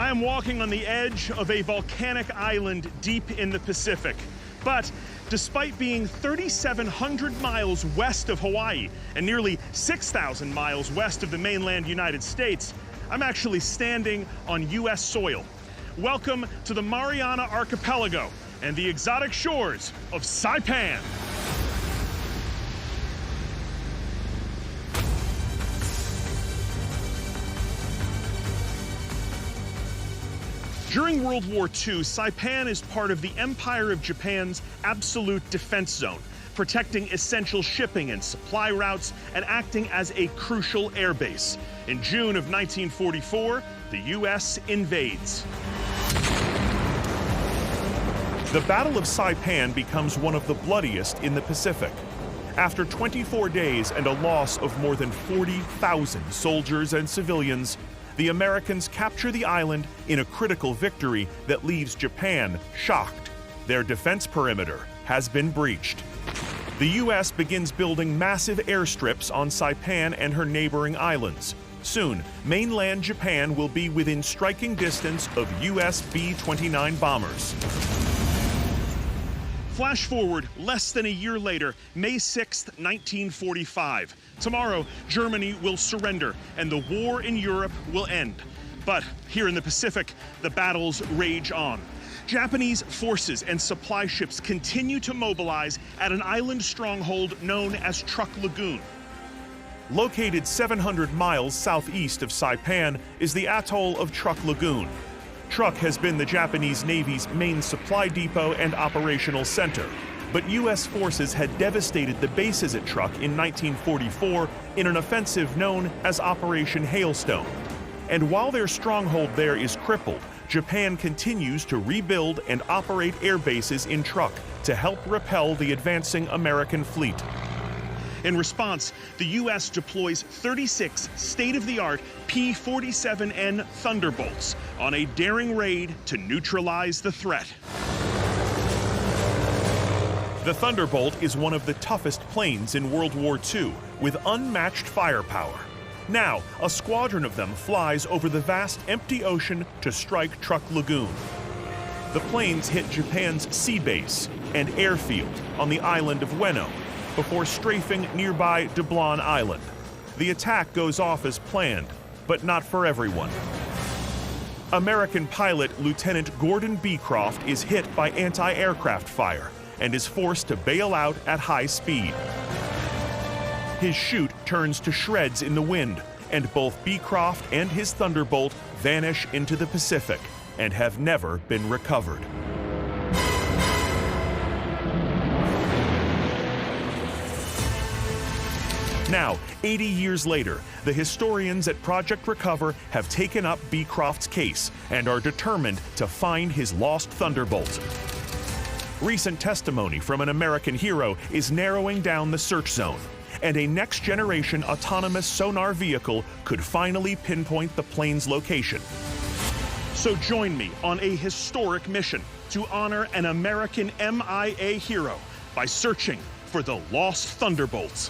I am walking on the edge of a volcanic island deep in the Pacific. But despite being 3,700 miles west of Hawaii and nearly 6,000 miles west of the mainland United States, I'm actually standing on U.S. soil. Welcome to the Mariana Archipelago and the exotic shores of Saipan. During World War II, Saipan is part of the Empire of Japan's absolute defense zone, protecting essential shipping and supply routes and acting as a crucial airbase. In June of 1944, the U.S. invades. The Battle of Saipan becomes one of the bloodiest in the Pacific. After 24 days and a loss of more than 40,000 soldiers and civilians, the Americans capture the island in a critical victory that leaves Japan shocked. Their defense perimeter has been breached. The U.S. begins building massive airstrips on Saipan and her neighboring islands. Soon, mainland Japan will be within striking distance of U.S. B-29 bombers. Flash forward less than a year later, May 6, 1945. Tomorrow, Germany will surrender and the war in Europe will end. But here in the Pacific, the battles rage on. Japanese forces and supply ships continue to mobilize at an island stronghold known as Truk Lagoon. Located 700 miles southeast of Saipan is the atoll of Truk Lagoon. Truk has been the Japanese Navy's main supply depot and operational center, but U.S. forces had devastated the bases at Truk in 1944 in an offensive known as Operation Hailstone. And while their stronghold there is crippled, Japan continues to rebuild and operate air bases in Truk to help repel the advancing American fleet. In response, the U.S. deploys 36 state-of-the-art P-47 Thunderbolts on a daring raid to neutralize the threat. The Thunderbolt is one of the toughest planes in World War II, with unmatched firepower. Now, a squadron of them flies over the vast empty ocean to strike Truk Lagoon. The planes hit Japan's sea base and airfield on the island of Ueno, before strafing nearby Dublin Island. The attack goes off as planned, but not for everyone. American pilot Lieutenant Gordon Beecroft is hit by anti-aircraft fire and is forced to bail out at high speed. His chute turns to shreds in the wind, and both Beecroft and his Thunderbolt vanish into the Pacific and have never been recovered. Now, 80 years later, the historians at Project Recover have taken up Beecroft's case and are determined to find his lost Thunderbolt. Recent testimony from an American hero is narrowing down the search zone, and a next-generation autonomous sonar vehicle could finally pinpoint the plane's location. So join me on a historic mission to honor an American MIA hero by searching for the lost Thunderbolts.